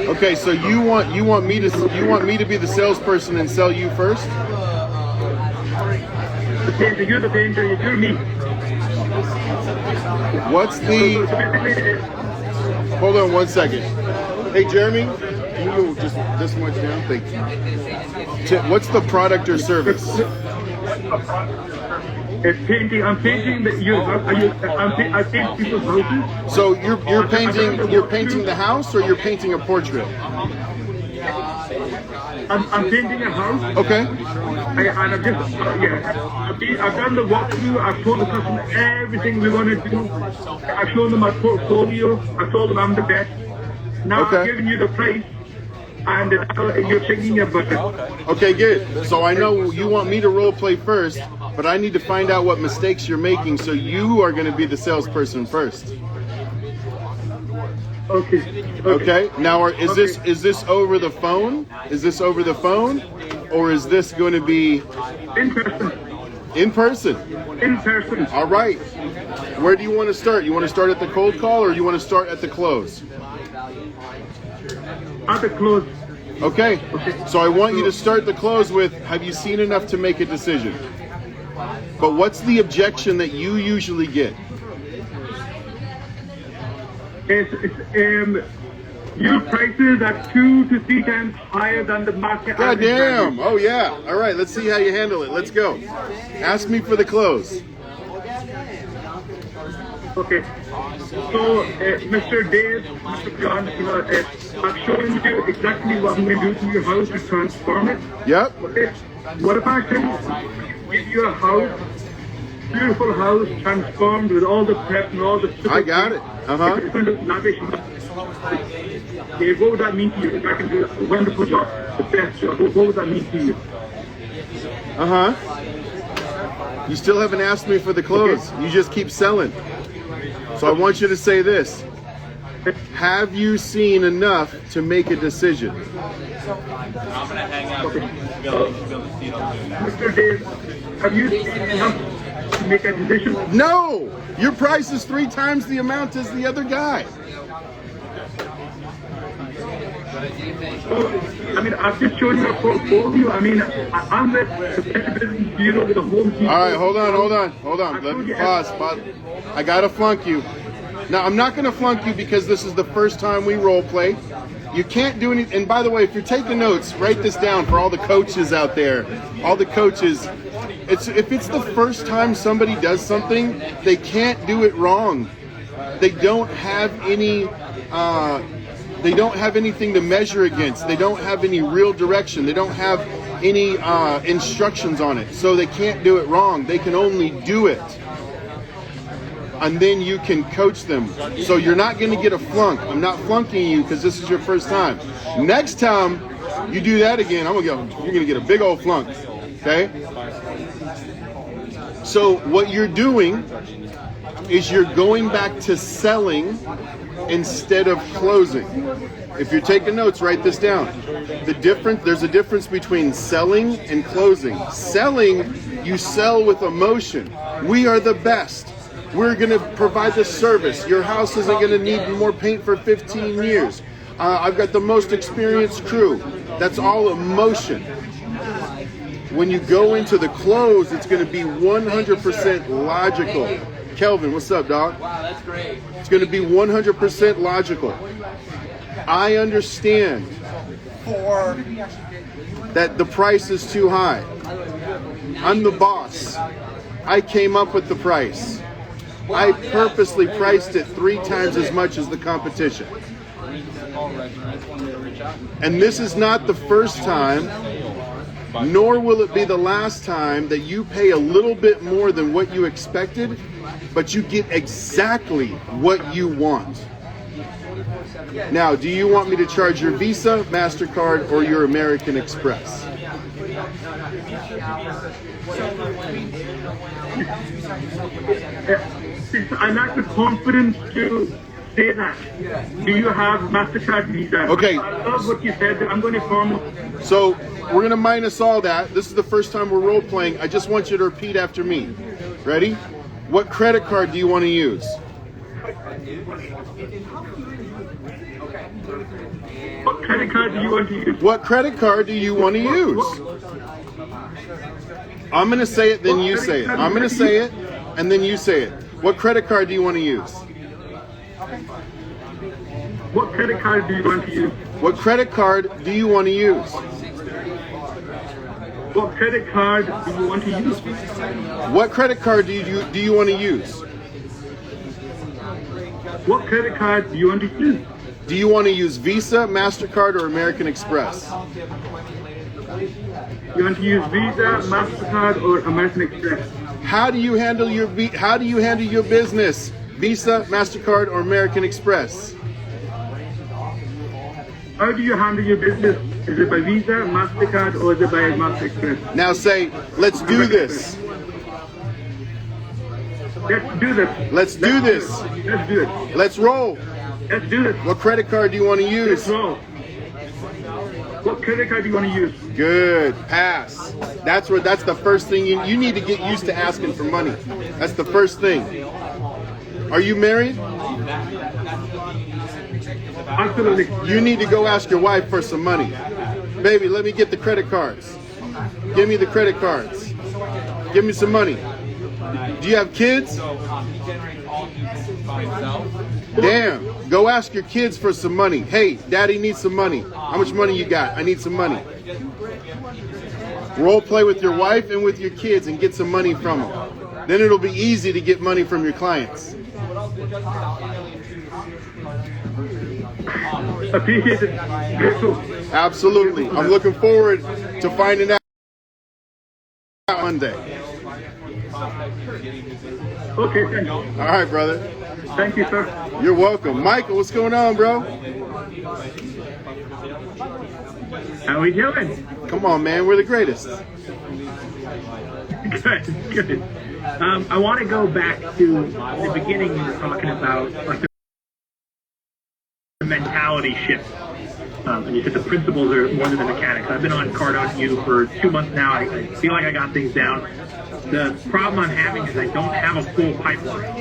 Okay, so you want me to be the salesperson and sell you first? The painter, you're the painter, you're me. What's the... Hold on 1 second. Hey, Jeremy, can you just this much down? Thank you. What's the product or service? It's painting. I'm painting the I paint people's houses. So you're painting the house, or you're painting a portrait? I'm painting a house. Okay. I've done the walkthrough. I've told the customer everything we want to do. I've shown them my portfolio. I've told them I'm the best. Now I'm giving you the price, and you're taking your budget. Okay, good. So I know you want me to role play first, but I need to find out what mistakes you're making, so you are going to be the salesperson first. Okay. Now, is this over the phone? Is this over the phone, or is this going to be in person? In person. In person. All right. Where do you want to start? You want to start at the cold call, or you want to start at the close? At the close. Okay. So I want you to start the close with, have you seen enough to make a decision? But what's the objection that you usually get? Your prices are 2 to 3 times higher than the market. God damn! Oh yeah! All right, let's see how you handle it. Let's go. Ask me for the close. Okay. So, Mr. Dave, Mr. John, I've shown you exactly what I'm going to do to your house to transform it. Yep. Okay. What if I can give you a house, beautiful house, transformed with all the prep and all the... I got it. Okay, what would that mean to you? If I can do a wonderful job, the best job, what would that mean to you? You still haven't asked me for the close. You just keep selling. So I want you to say this. Have you seen enough to make a decision? I'm gonna hang out. Mr. Dave, have you seen enough to make a decision? No! Your price is 3 times the amount as the other guy. I mean, I've just shown you a portfolio. I mean, I'm the business bureau with the whole team. All right, hold on. Let me pause. I gotta flunk you. Now, I'm not gonna flunk you because this is the first time we role play. You can't do anything. And by the way, if you're taking notes, write this down for all the coaches out there. All the coaches. If it's the first time somebody does something, they can't do it wrong. They don't have any. They don't have anything to measure against. They don't have any real direction. They don't have any instructions on it. So they can't do it wrong. They can only do it. And then you can coach them. So you're not going to get a flunk. I'm not flunking you because this is your first time. Next time you do that again, you're going to get a big old flunk. Okay? So what you're doing is you're going back to selling instead of closing. If you're taking notes, write this down. There's a difference between selling and closing. Selling, you sell with emotion. We are the best. We're going to provide the service. Your house isn't going to need more paint for 15 years. I've got the most experienced crew. That's all emotion. When you go into the close, it's going to be 100% logical. Kelvin, what's up, dog? Wow, that's great. It's going to be 100% logical. I understand that the price is too high. I'm the boss. I came up with the price. I purposely priced it 3 times as much as the competition. And this is not the first time, nor will it be the last time that you pay a little bit more than what you expected, but you get exactly what you want. Now, do you want me to charge your Visa, MasterCard, or your American Express? I'm not the confidence to say that. Do you have MasterCard, Visa? Okay. I love what you said. I'm going to form. So we're going to minus all that. This is the first time we're role playing. I just want you to repeat after me. Ready? What credit card do you want to use? What credit card do you want to use? What credit card do you want to use? I'm going to say it, then you say it. I'm going to say it, and then you say it. What credit card do you want to use? What credit card do you want to use? What credit card do you want to use? What credit card do you want to use? What credit card do you want to use? What credit card do you want to use? Do you want to use Visa, MasterCard, or American Express? You want to use Visa, MasterCard, or American Express? How do you handle your business? Visa, MasterCard, or American Express? How do you handle your business? Is it by Visa, MasterCard, or is it by Master Express? Now say, let's do this. Let's do this. Let's do this. Let's do it. Let's roll. Let's do this. What credit card do you want to use? Let's roll. What credit card do you want to use? Good. Pass. That's the first thing you need to get used to asking for money. That's the first thing. Are you married? Absolutely. You need to go ask your wife for some money. Baby, let me get the credit cards. Give me the credit cards. Give me some money. Do you have kids? Damn. Go ask your kids for some money. Hey, daddy needs some money. How much money you got? I need some money. Role play with your wife and with your kids and get some money from them. Then it'll be easy to get money from your clients. Appreciate it. Absolutely. I'm looking forward to finding out Monday. Okay, thank you. All right, brother. Thank you, sir. You're welcome. Michael, what's going on, bro? How we doing? Come on, man. We're the greatest. Good, good. I want to go back to the beginning. You were talking about like the mentality shift. And you said the principles are more than the mechanics. I've been on Cardone U for 2 months now. I feel like I got things down. The problem I'm having is I don't have a full pipeline.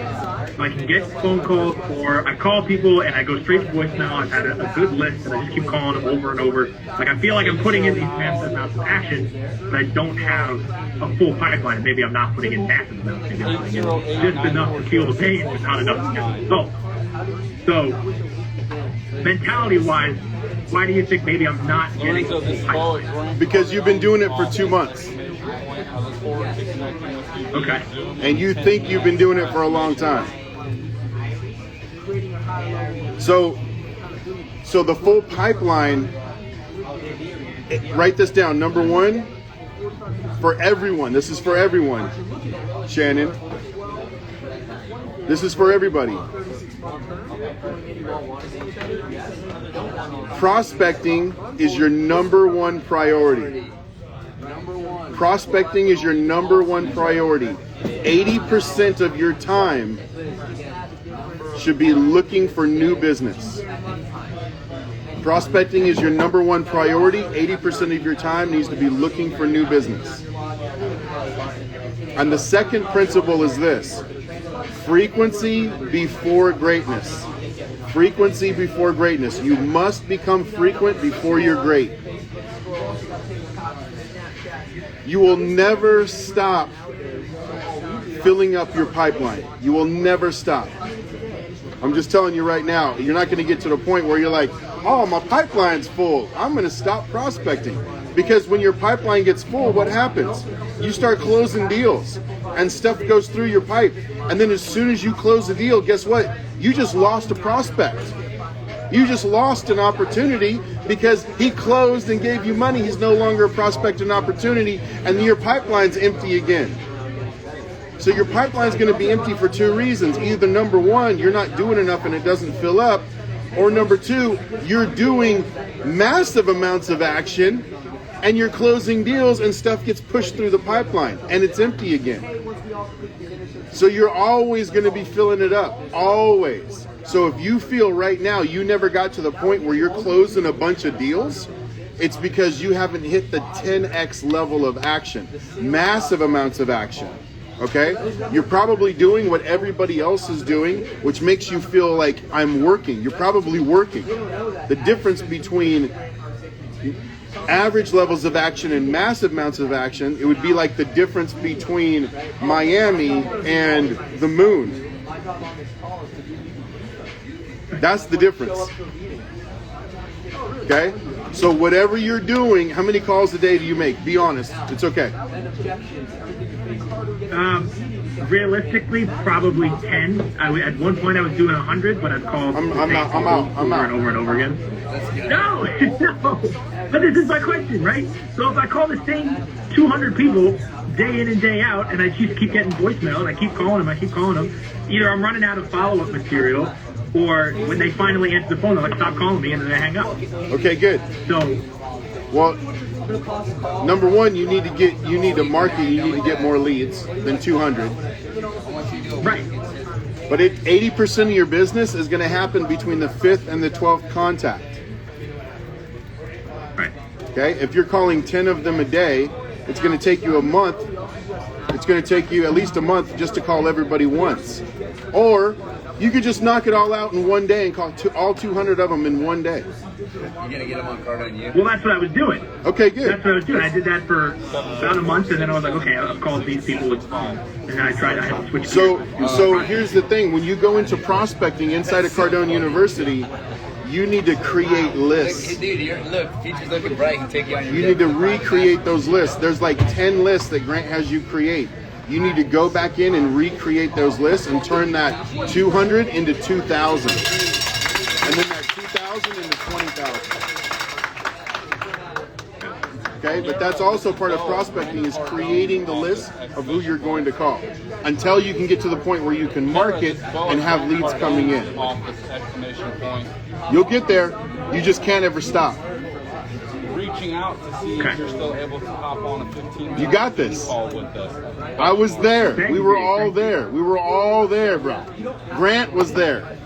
So I can get phone calls, or I call people and I go straight to voicemail. I've had a good list and I just keep calling them over and over. Like, I feel like I'm putting in these massive amounts of action, but I don't have a full pipeline. Maybe I'm not putting in massive amounts. Maybe I'm putting in just enough to feel the pain, but not enough to get the results. So, mentality-wise, why do you think maybe I'm not getting a full pipeline? Because you've been doing it for 2 months. Okay. And you think you've been doing it for a long time. So the full pipeline, write this down. Number one, for everyone. This is for everyone, Shannon. This is for everybody. Prospecting is your number one priority. Prospecting is your number one priority. 80% of your time should be looking for new business. Prospecting is your number one priority. 80% of your time needs to be looking for new business. And the second principle is this: frequency before greatness. Frequency before greatness. You must become frequent before you're great. You will never stop filling up your pipeline. You will never stop. I'm just telling you right now, you're not going to get to the point where you're like, oh, my pipeline's full, I'm going to stop prospecting. Because when your pipeline gets full, what happens? You start closing deals and stuff goes through your pipe. And then as soon as you close the deal, guess what? You just lost a prospect. You just lost an opportunity because he closed and gave you money. He's no longer a prospect and opportunity, and your pipeline's empty again. So your pipeline's going to be empty for two reasons. Either number one, you're not doing enough and it doesn't fill up, or number two, you're doing massive amounts of action and you're closing deals and stuff gets pushed through the pipeline and it's empty again. So you're always going to be filling it up, always. So if you feel right now you never got to the point where you're closing a bunch of deals, it's because you haven't hit the 10x level of action, massive amounts of action. Okay? You're probably doing what everybody else is doing, which makes you feel like I'm working. You're probably working. The difference between average levels of action and massive amounts of action, it would be like the difference between Miami and the moon. That's the difference. Okay? So whatever you're doing, how many calls a day do you make? Be honest. It's okay. Realistically, probably 10. At one point I was doing 100, but I've called I'm out. and over and over again. No, no. But this is my question, right? So if I call the same 200 people day in and day out, and I keep getting voicemail, and I keep calling them, either I'm running out of follow-up material, or when they finally answer the phone, they're like, stop calling me, and then they hang up. Okay, good. So, well, number one, you need to market, you need to get more leads than 200. Right. But 80% of your business is going to happen between the 5th and the 12th contact. Right. Okay? If you're calling 10 of them a day, it's going to take you a month. It's going to take you at least a month just to call everybody once. Or you could just knock it all out in one day and call all 200 of them in one day. You're going to get them on Cardone U? Well, that's what I was doing. Okay, good. That's what I was doing. I did that for about a month, and then I was like, okay, I'll call these people. And then I had to switch. So here's the thing. When you go into prospecting inside of Cardone University, you need to create lists. Dude, look, future's looking bright. You can take you on your You need to recreate those lists. There's like 10 lists that Grant has you create. You need to go back in and recreate those lists and turn that 200 into 2,000. And then that 2,000 into 20,000. Okay, but that's also part of prospecting, is creating the list of who you're going to call until you can get to the point where you can market and have leads coming in. You'll get there. You just can't ever stop. Reaching out to see if you're still able to hop on a 15-minute You got this. call with us. I was there. We were all there. We were all there, bro. Grant was there.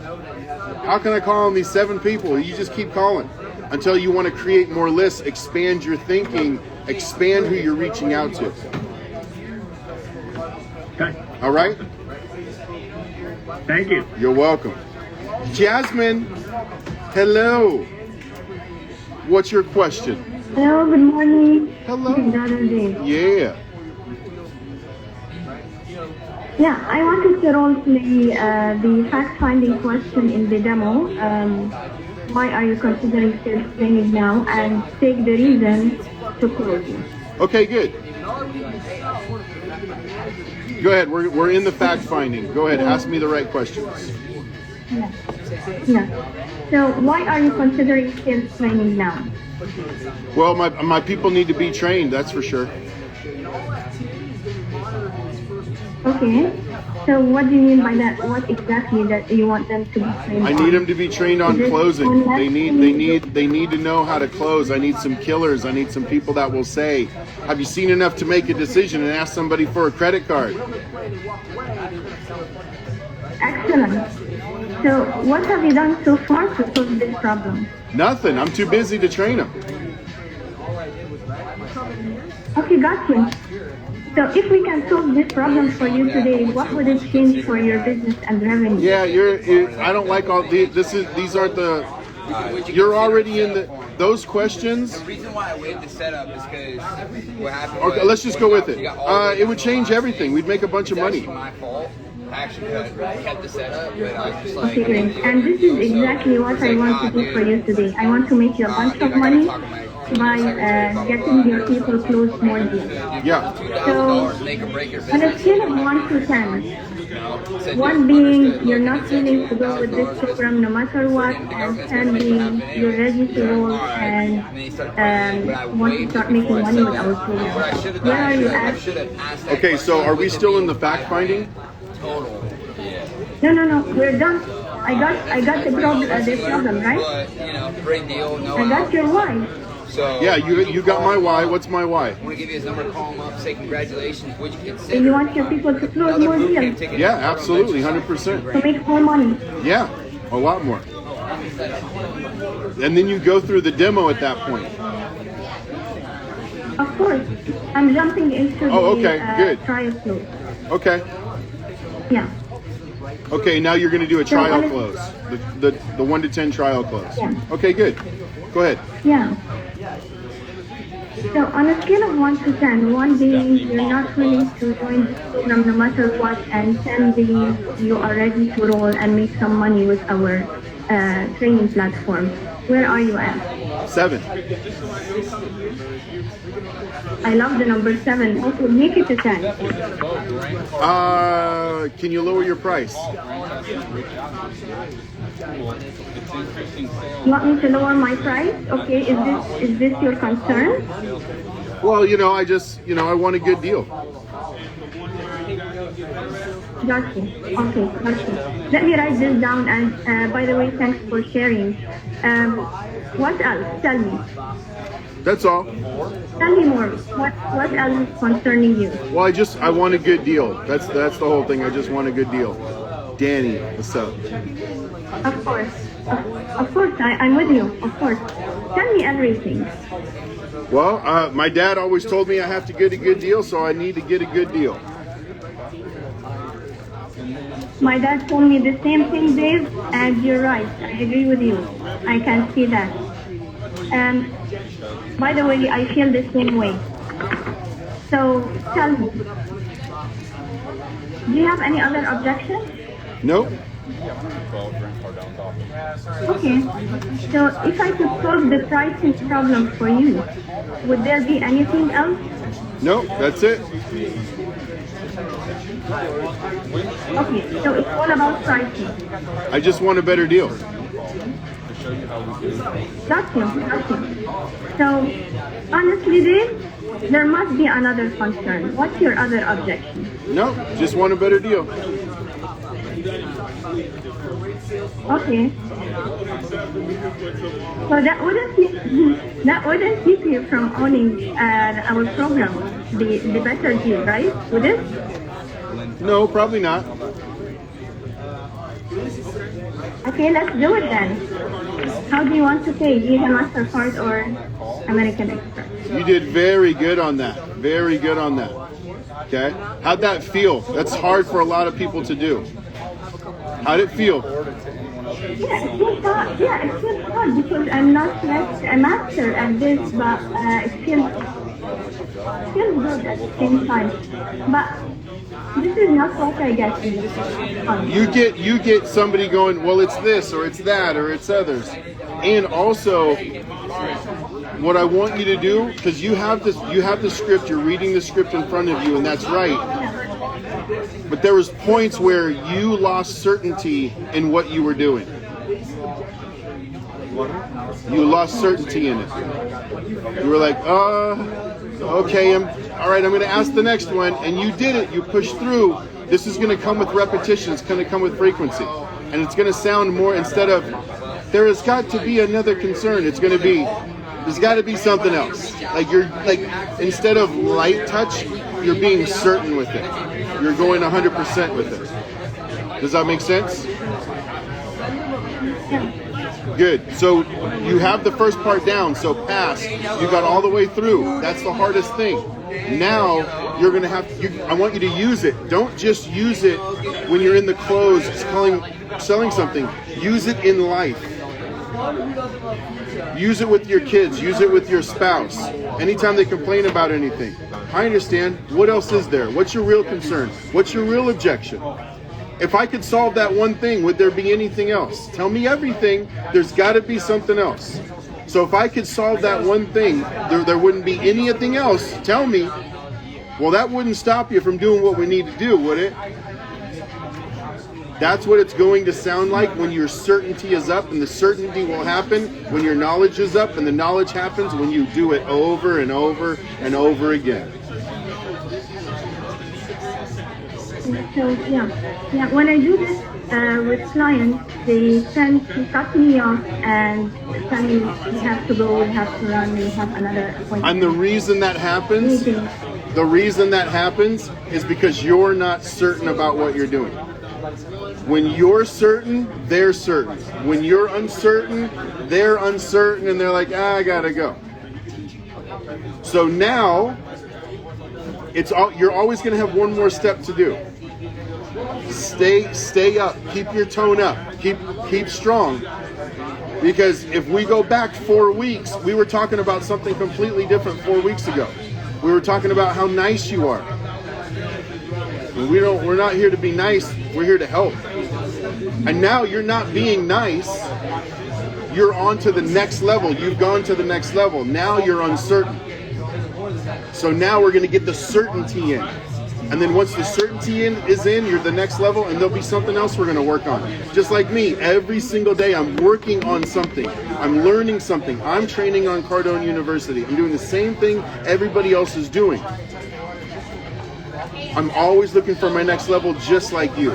How can I call on these 7 people? You just keep calling. until you want to create more lists, expand your thinking, expand who you're reaching out to. Okay. All right? Thank you. You're welcome. Jasmine, hello. What's your question? Hello, good morning. Hello. This is Dr. Dave. Yeah. Yeah, I wanted to role play the fact-finding question in the demo. Why are you considering sales training now? And take the reason to closing. Okay, good. Go ahead. We're in the fact finding. Go ahead. Ask me the right questions. Yeah. So why are you considering sales training now? Well, my people need to be trained. That's for sure. Okay. So what do you mean by that? What exactly that you want them to be trained I on? need them to be trained on Is it closing. on They need to know how to close. I need some killers. I need some people that will say, "Have you seen enough to make a decision?" and ask somebody for a credit card. Excellent. So what have you done so far to solve this problem? Nothing. I'm too busy to train them. Okay, got you. So if we can solve this problem for you today, what would it change for your business and revenue? Yeah, I don't like all these aren't the. You're already in those questions. The reason why I waived the setup is because what happened. Okay, let's just go with it. It would change everything. We'd make a bunch of money. It's my fault. I actually kept the setup, but I was just like. Okay, great. And this is exactly what I want to do for you today. I want to make you a bunch of money by getting your people close more deals. Yeah. So, on a scale of 1 to 10, 1 being you're not willing to go with this program no matter what, and 10 being you're ready to roll and want to start making money with our program. Where are you at? Okay, so are we still in the fact finding? No, we're done. I got the problem, right? Great deal. No. I got your why. So Yeah, you got my why. What's my why? I want to give you his number, call him up, say congratulations. Would you And consider? you want your people to close more deals, Yeah, absolutely, 100%. to make more money. Yeah, a lot more. And then you go through the demo at that point. Of course, I'm jumping into the trial flow. Okay. Yeah. Okay, now you're going to do a trial close. The 1 to 10 trial close. Yeah. Okay, good. Go ahead. Yeah. So on a scale of 1 to 10, 1 being you're not willing to join this program no matter what, and 10 being you are ready to roll and make some money with our training platform, where are you at? 7. I love the number 7. Okay, make it a 10. Can you lower your price? You want me to lower my price? Okay, is this your concern? Well, I want a good deal. Gotcha. Okay, gotcha. Let me write this down, and by the way, thanks for sharing. What else? Tell me. That's all. Tell me more. What else is concerning you? Well, I want a good deal. That's the whole thing. I just want a good deal. Danny, what's up? Of course. Of course, I'm with you. Of course. Tell me everything. Well, my dad always told me I have to get a good deal, so I need to get a good deal. My dad told me the same thing, Dave, and you're right. I agree with you. I can see that. By the way, I feel the same way. So, tell me, do you have any other objections? Nope. Okay. So, if I could solve the pricing problem for you, would there be anything else? Nope, that's it. Okay, so it's all about pricing. I just want a better deal. Got you. So, honestly, Dave, there must be another concern. What's your other objection? Nope, just want a better deal. Okay. So that wouldn't keep you from owning our program, the better deal, right? Would it? No, probably not. Okay, let's do it then. How do you want to pay? Visa, MasterCard, or American Express? You did very good on that. Very good on that. Okay? How'd that feel? That's hard for a lot of people to do. How'd it feel? Yeah, it feels hard. Yeah, it feels hard because I'm not yet a master at this, but it feels good at the same time. But this is not what I get in the You get somebody going, well, it's this or it's that or it's others. And also, what I want you to do, because you have the script, you're reading the script in front of you, and that's right. But there was points where you lost certainty in what you were doing. You lost certainty in it. You were like, okay, all right, I'm going to ask the next one, and you did it. You pushed through. This is going to come with repetition. It's going to come with frequency, and it's going to sound more, instead of there has got to be another concern, it's going to be there's got to be something else. Instead of light touch, you're being certain with it. You're going 100% with it. Does that make sense? Good. So you have the first part down, so pass. You got all the way through. That's the hardest thing. Now you're going to have to, I want you to use it. Don't just use it when you're in the clothes selling something. Use it in life. Use it with your kids. Use it with your spouse. Anytime they complain about anything. I understand. What else is there? What's your real concern? What's your real objection? If I could solve that one thing, would there be anything else? Tell me everything. There's got to be something else. So if I could solve that one thing, there wouldn't be anything else. Tell me. Well, that wouldn't stop you from doing what we need to do, would it? That's what it's going to sound like when your certainty is up, and the certainty will happen when your knowledge is up, and the knowledge happens when you do it over and over and over again. So yeah. When I do this with clients, they tend to cut me off and tell me we have to go, we have to run, we have another appointment. And the reason that happens, is because you're not certain about what you're doing. When you're certain, they're certain. When you're uncertain, they're uncertain, and they're like, I gotta go. So now, you're always going to have one more step to do. Stay up. Keep your tone up. Keep strong. Because if we go back 4 weeks, we were talking about something completely different 4 weeks ago. We were talking about how nice you are. We're not here to be nice. We're here to help. And now you're not being nice. You're on to the next level. You've gone to the next level. Now you're uncertain. So now we're going to get the certainty in. And then once the certainty is in, you're the next level, and there'll be something else we're going to work on. Just like me, every single day I'm working on something. I'm learning something. I'm training on Cardone University. I'm doing the same thing everybody else is doing. I'm always looking for my next level, just like you.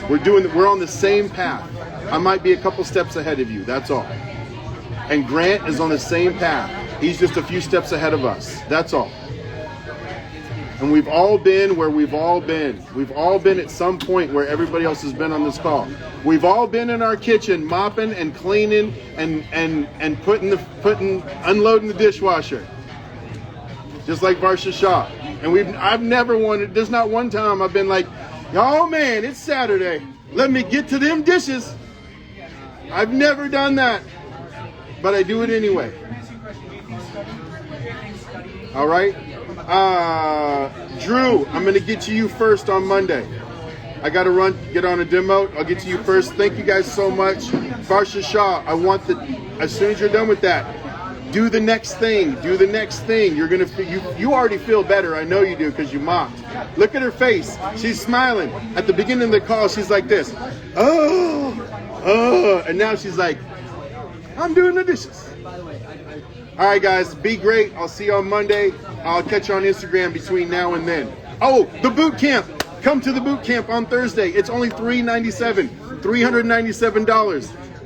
We're on the same path. I might be a couple steps ahead of you, that's all. And Grant is on the same path. He's just a few steps ahead of us, that's all. And we've all been where we've all been. We've all been at some point where everybody else has been on this call. We've all been in our kitchen mopping and cleaning and unloading the dishwasher. Just like Varsha Shah. And I've never wanted, there's not one time I've been like, oh man, it's Saturday. Let me get to them dishes. I've never done that. But I do it anyway. All right. Drew, I'm going to get to you first on Monday. I got to get on a demo. I'll get to you first. Thank you guys so much. Varsha Shah, as soon as you're done with that, do the next thing. Do the next thing. You're going to, you already feel better. I know you do because you mocked. Look at her face. She's smiling. At the beginning of the call, she's like this. Oh. And now she's like, I'm doing the dishes. All right, guys, be great. I'll see you on Monday. I'll catch you on Instagram between now and then. Oh, the boot camp. Come to the boot camp on Thursday. It's only $397.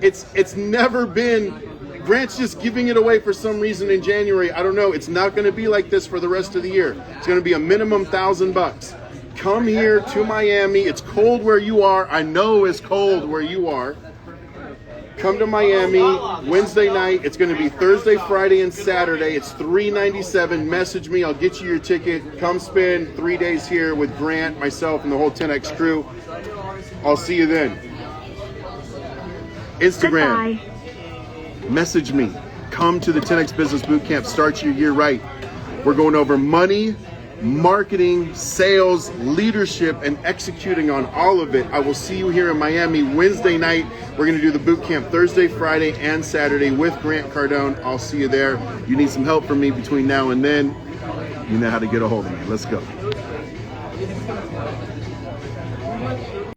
It's never been. Grant's just giving it away for some reason in January. I don't know. It's not going to be like this for the rest of the year. It's going to be a minimum $1,000. Come here to Miami. It's cold where you are. I know it's cold where you are. Come to Miami Wednesday night. It's going to be Thursday, Friday, and Saturday. It's $397. Message me. I'll get you your ticket. Come spend 3 days here with Grant, myself, and the whole 10X crew. I'll see you then. Instagram. Goodbye. Message me. Come to the 10X Business Bootcamp. Start your year right. We're going over money, marketing, sales, leadership, and executing on all of it. I will see you here in Miami Wednesday night. We're going to do the boot camp Thursday, Friday, and Saturday with Grant Cardone. I'll see you there. You need some help from me between now and then. You know how to get a hold of me. Let's go.